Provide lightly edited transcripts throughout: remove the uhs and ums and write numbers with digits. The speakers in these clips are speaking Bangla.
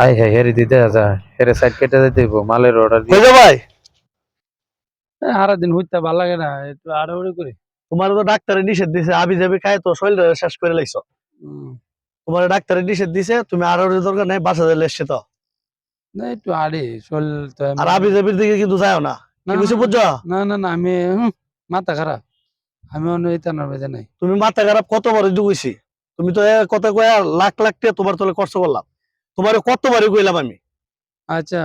আই হ্যাঁ হেরে দিতে যা হেরে সাইড কেটে দিতে হইব মালের অর্ডার কই দিয়ে যা ভাই? সারা দিন হইতে ভালো লাগে না একটু আড়াআড়ি করি। তোমার তো ডাক্তারে নিষেধ দিছে, আবি যাবি খায় তো শরীর শেষ করে লাইছো। হুম, তোমার ডাক্তারে নিষেধ দিছে, তুমি আর দরকার নাই, বাসা যাইলে এসছে তো। না একটু আড়ি শরীর তো আর এমনি আবি যাবির দিকে কিন্তু যাও না, না কি না বুঝছো বুঝছো? না না না আমি মাথা খারাপ আমি অন্য ইতানোর বেঁধে নাই। তুমি মাথা খারাপ কতবার কইছি, তুমি তো কথা কয়া লাখ লাখ টাকা তোমার তলে খরচ করলাম, তোমার কতবারই কইলাম আমি। আচ্ছা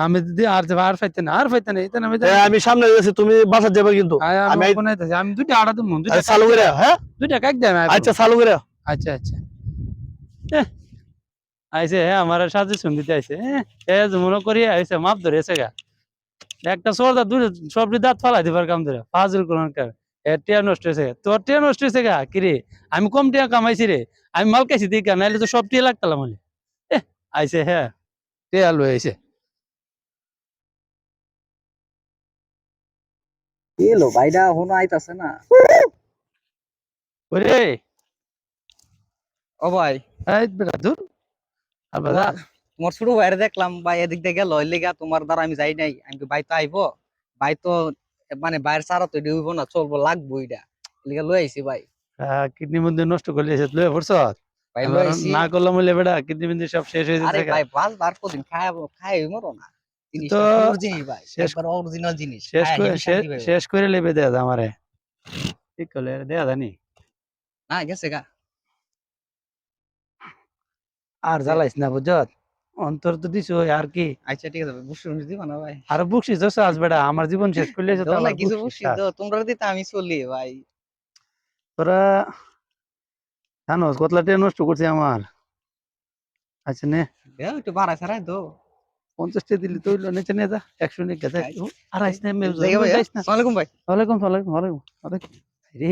আমি যদি আর ফাইতে না আর ফাইতে না ইতানো বেঁধে নাই আমি সামনে গেছি, তুমি বাসা যাবে কিন্তু। আমি আমি ওখানে আমি দুইটা আড়া দেবো দুইটা কাট চালু করে, দেয় হ্যাঁ দুইটা কাট দেয় আমি আচ্ছা চালু করে। আচ্ছা আচ্ছা আইসে হ্যাঁ আমার সাজেশন দিতে আইসে হ্যাঁ মনে করি আইসে মাপ ধরে এসে গা একটা সর্দার দূরে সবটি দাঁত ফালাই দিবার কাম ধরে ফাজুল কোন টিয়া নষ্ট হয়েছে তোর টিয়া নষ্ট হয়েছে গা কিরে আমি কম টিয়া কামাইছি রে আমি মাল খাইছি দিকা নাইলে তো সব টিয়া লাগতাম হলে আইসে হ্যাঁ টিয়া লই আইসে কি এলো ভাইডা এখনো আইতাছে না। ওরে ও ভাই, এই বেটা দূর আর বাজা তোমার তোমার ছোট ভাইরে দেখলাম ভাই, এদিক দিয়ে গেল এর লিগা তোমার দ্বারা আমি যাই নাই। আমি কি ভাই তো আইবো, ভাই তো মানে বাইরে সারা তো এটা হইব না, চলবো লাগবো এটা, এর লিগা লই আইছি ভাই। কিডনি মধ্যে নষ্ট করলে এসে লয়ে পড়ছ ভাই লই এবার আইছি। না করলাম বলে বেটা কিডনি মধ্যে সব শেষ হয়ে আরে যাচ্ছে গা ভাই বারবার কদিন খায়াবো, খাই মরো না, তো জিনিসটা পিওর জিনিস ভাই, শেষ একবার অরিজিনাল জিনিস শেষ খায়া করে হেভি শান্তি পাইবো। শেষ করে লেবে দেয়া আমারে ঠিক করলে দেয়া জানি না গেছে গা। আর যে জ্বালাইস না বুঝত অন্তর তো দিছো আর কি আচ্ছা ঠিক আছে, বুঝছি দিবা না ভাই। আর বকশিস দোষ আজ বেটা আমার জীবন শেষ করলে তো দাও না আবার কিছু, বকশিস বুঝছি দাও, তোমরা দিতে আমি চলি ভাই। তোরা জানোস কতলা টেন নষ্ট করছে আমার আচ্ছা নে দেও একটু বাড়ায় ছাড়াই দো। 50 দিলি তো হইলো নিচে নিয়ে যা 100 নিয়ে গেছে আর আইস না জায়গা ভাই, যাইস না আসসালামু আলাইকুম ভাই। ওয়ালাইকুম ওয়ালাইকুম ওয়ালাইকুম ওয়ালাইকুম রে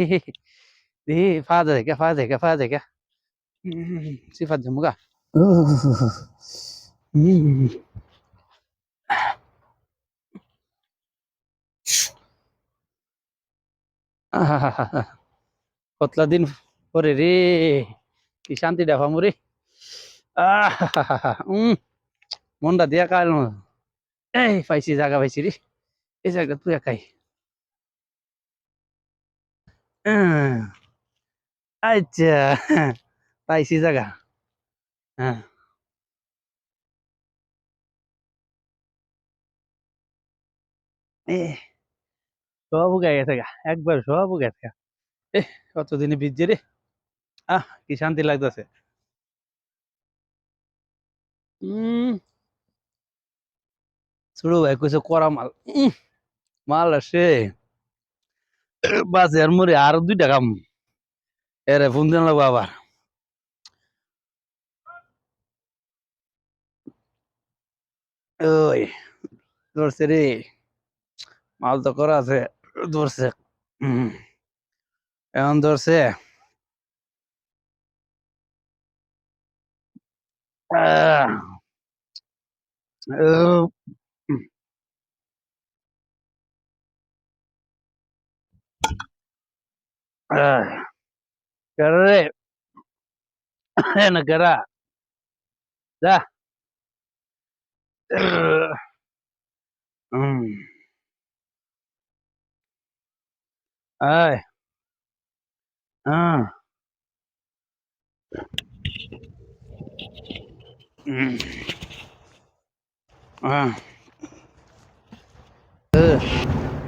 রে ফা দে কে সিফাত জমুগা কতলা দিন পরে রে কি শান্তি দেখা মুরে মনটা দিয়া কাল এই পাইছি জায়গা পাইছি রে এই জায়গা তুই একাই আচ্ছা পাইছি জায়গা হ্যাঁ এ সব উগাই গেছে গা একবার সব উগাই গেছে এ কতদিনে বিজে রে কি শান্তি লাগতেছে ছোট ভাই কইছে করা মাল মাল আসে বাস এর মরে আর 2 টাকা এরে ফোন দেন লাগবো আবার ওই ধরছে রে মাল তো করা আছে ধরছে এখন ধরছে আহ, উহ, আহ, কেডা রে না কেডা যা হুম আয় হ্যাঁ হুম হ্যাঁ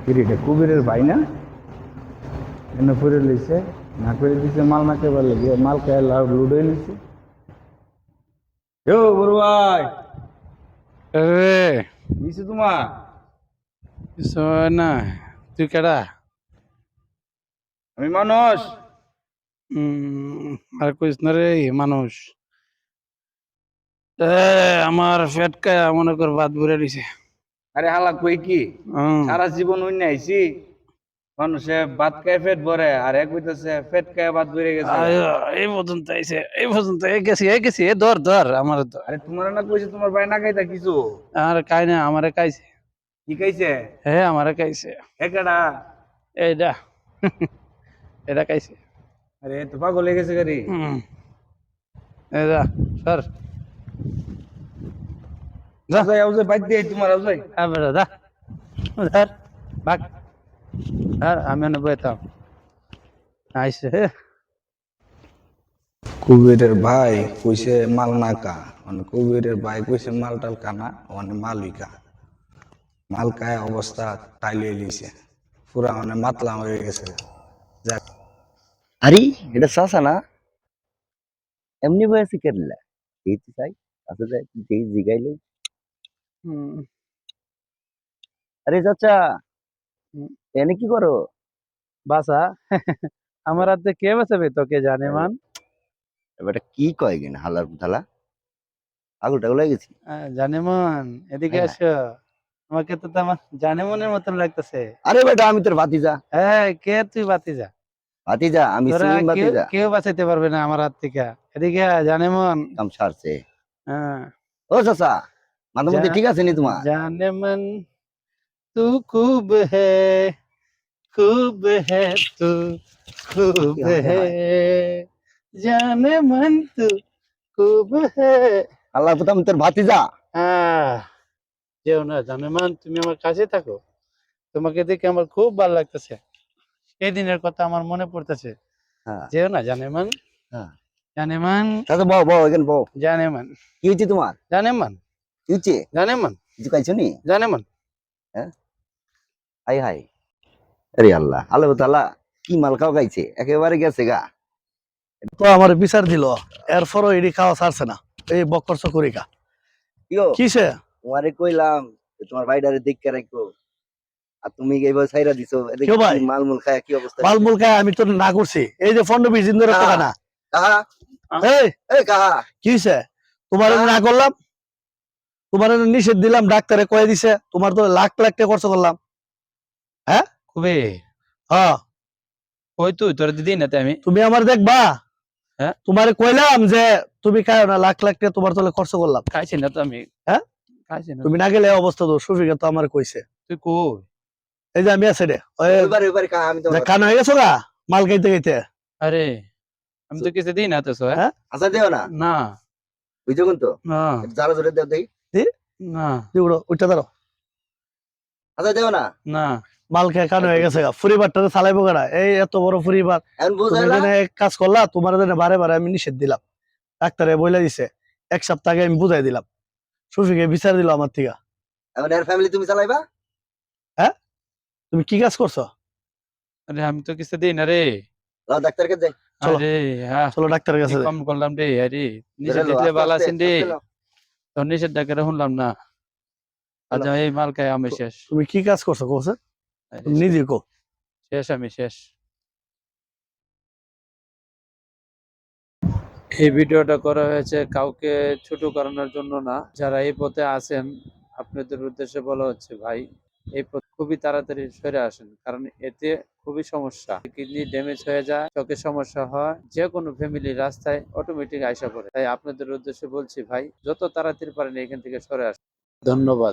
কিরিটা কুবেরের ভাই না এনে করে লইছে না করে দিছে মাল না কেবার লাগে মাল খেয়ে লুডো নিছে বড় ভাই, এ নিচে তোমার কিছু না তুই কেডা আমি মানুষ। আর কইস না রে মানুষ এ আমার পেট খায় মনে কর ভাত ভরে দিছে আরে হালা কই কি হুম সারা জীবন অন্য আইছি, মানুষে ভাত খায় পেট ভরে, আর এক হইতেছে পেট খায় ভাত ভরে গেছে গা। এই পর্যন্ত আইছে এই পর্যন্ত এই গেছি এ ধর ধর আমার ধর আরে তোমার না কইছে তোমার ভাই না খাইতা কিছু, আর কাই না আমারে খাইছে কি খাইছে? হ্যাঁ আমারে খাইছে একাডা? এইটা এটা খাইছে আরে তো পাগল হয়ে গেছে গাড়ি। হুম এই যা সর যা। আউজাই আউজাই বাইক দিয়ে তোমার আউজাই বেটা যা ধর বাক ধর আমি অনেক বইতাম আইসে কুবেরের ভাই কইছে মাল নাকা মানে কুবেরের ভাই কইছে মাল টাল কানা মানে মালিকা মাল কায় অবস্থা টাইলে লিছে পুরা মানে মাতলা হয়ে গেছে যাক আরে এটা চাচা না এমনি বয়সে কেটলা এই তো চাই আচ্ছা যাই যেই জিগাইলে আরে চাচা হুম। এনে কি করো বাসা আমার হাতে কে বাঁচাবে তোকে জানে মান এবারটা কি কয় কিনা হালার পুথালা আগুল টাগুল হয়ে গেছি জানে মন এদিকে হ্যাঁ। আসো আমাকে তো আমার জানে মনের মতন লাগতেছে আরে বেটা আমি তোর ভাতিজা হ্যাঁ কে তুই বাতিজা ভাতিজা আমি তোরা সুমিন কেউ ভাতিজা কেউ বাঁচাইতে পারবে না আমার হাত থেকে এদিকে আয়, জানে মন কাম সারছে হ্যাঁ ও চাচা মাঝে মধ্যে যা- ঠিক আছে নি তোমার जाने मन तू खूब है तू खूब हाय, है जाने मन तू खूब है আল্লাহ পুতা আমি তোর ভাতিজা আহ যেও না জানে মান তুমি আমার কাছে থাকো তোমাকে দেখে আমার খুব ভালো লাগতেছে সেই দিনের কথা আমার মনে পড়তেছে হ্যাঁ যেও না জানে মান হ্যাঁ জানে মান চাচা বউ বউ এখানে বউ জানে মান কি হয়েছে তোমার জানে মান কি হচ্ছে জানে মান কিছু খাইছো নি জানে মান হাই হাই আরে আল্লাহ আল্লাহ তাআলা কি মাল খাও গাইছে একেবারে গেছে গা তো আমার বিচার দিল এরপরও এডি খাওয়া ছাড়ছে না এই বক্কর চকুরিকা কিও কিসে তোমারে কইলাম যে তোমার ভাইডারে দেখকে রাখো আর তুমি এইভাবে ছাইরা দিছো এদিকে কেউ ভাই? কি মালমূল খায় কি অবস্থা মালমূল খায় আমি তো না করছি এই যে 15-20 দিন ধরে হ্যাঁ। টাকা না কাহা এই এই কাহা কি হইছে তোমার আমি না করলাম তোমার আমি নিষেধ দিলাম ডাক্তারে কয়ে দিছে তোমার তো লাখ লাখ টাকা খরচ করলাম খুবই হ্যাঁ ওই তুই তোর দিদি না আমি তুমি আমার দেখবা হ্যাঁ? তোমারে কইলাম যে তুমি খাও না লাখ লাখ টাকা তোমার তোলে খরচ করলাম খাইছি না তো আমি হ্যাঁ? খাইছি না তুমি না গেলে এই অবস্থা তো সুফিকা তো আমার কইছে তুই কই এই যে আমি আছে রে ওই ওইবারে কাহা আমি তো যে কান হয়ে গেছো গা মাল খাইতে খাইতে আরে আমি তো কিছু দিই না তো সো হ্যাঁ? আচ্ছা দেও না না বুঝছো কোন তো না যারা ধরে দেও দেই না দিগুড়ো উঠতে দাঁড়ো আচ্ছা দেও না না মাল খেয়ে কান হয়ে গেছে গা পরিবারটাতে চালাইবো কেনা এই এত বড় পরিবার এখন তুমি বুঝাইলা এখানে এক কাজ করলা তোমার জন্য বারে বারে আমি নিষেধ দিলাম ডাক্তারে বলে দিছে এক সপ্তাহ আগে আমি বুঝাই দিলাম সুফিকে বিচার দিল আমার থেকে এখন এর ফ্যামিলি তুমি চালাইবা তুমি কি কাজ করছো আরে আমি তো কিছু দিই না রে লাও ডাক্তারকে যাই চলো। আরে হ্যাঁ চলো ডাক্তারের কাছে যাই। কম করলাম রে আরে নিষেধ ধরে লো, দিলে আস্তে ভালো আস্তে, আছেন রে আস্তে নাও। তোর নিষেধ ডাক্তারে শুনলাম না আজ এই মাল খাই আমি শেষ তুমি কি কাজ করছো কোসে আরে তুমি নিজে কো শেষ আমি শেষ এই ভিডিওটা করা হয়েছে কাউকে ছোট করানোর জন্য না যারা এই পথে আছেন আপনাদের উদ্দেশ্যে বলা হচ্ছে ভাই এই পথ খুবই তাড়াতাড়ি সরে আসেন কারণ এতে খুবই সমস্যা কিডনি ড্যামেজ হয়ে যায় চোখের সমস্যা হয় যে কোনো ফ্যামিলি রাস্তায় অটোমেটিক আইসা পড়ে তাই আপনাদের উদ্দেশ্যে বলছি ভাই যত তাড়াতাড়ি পারেন এখান থেকে সরে আসেন ধন্যবাদ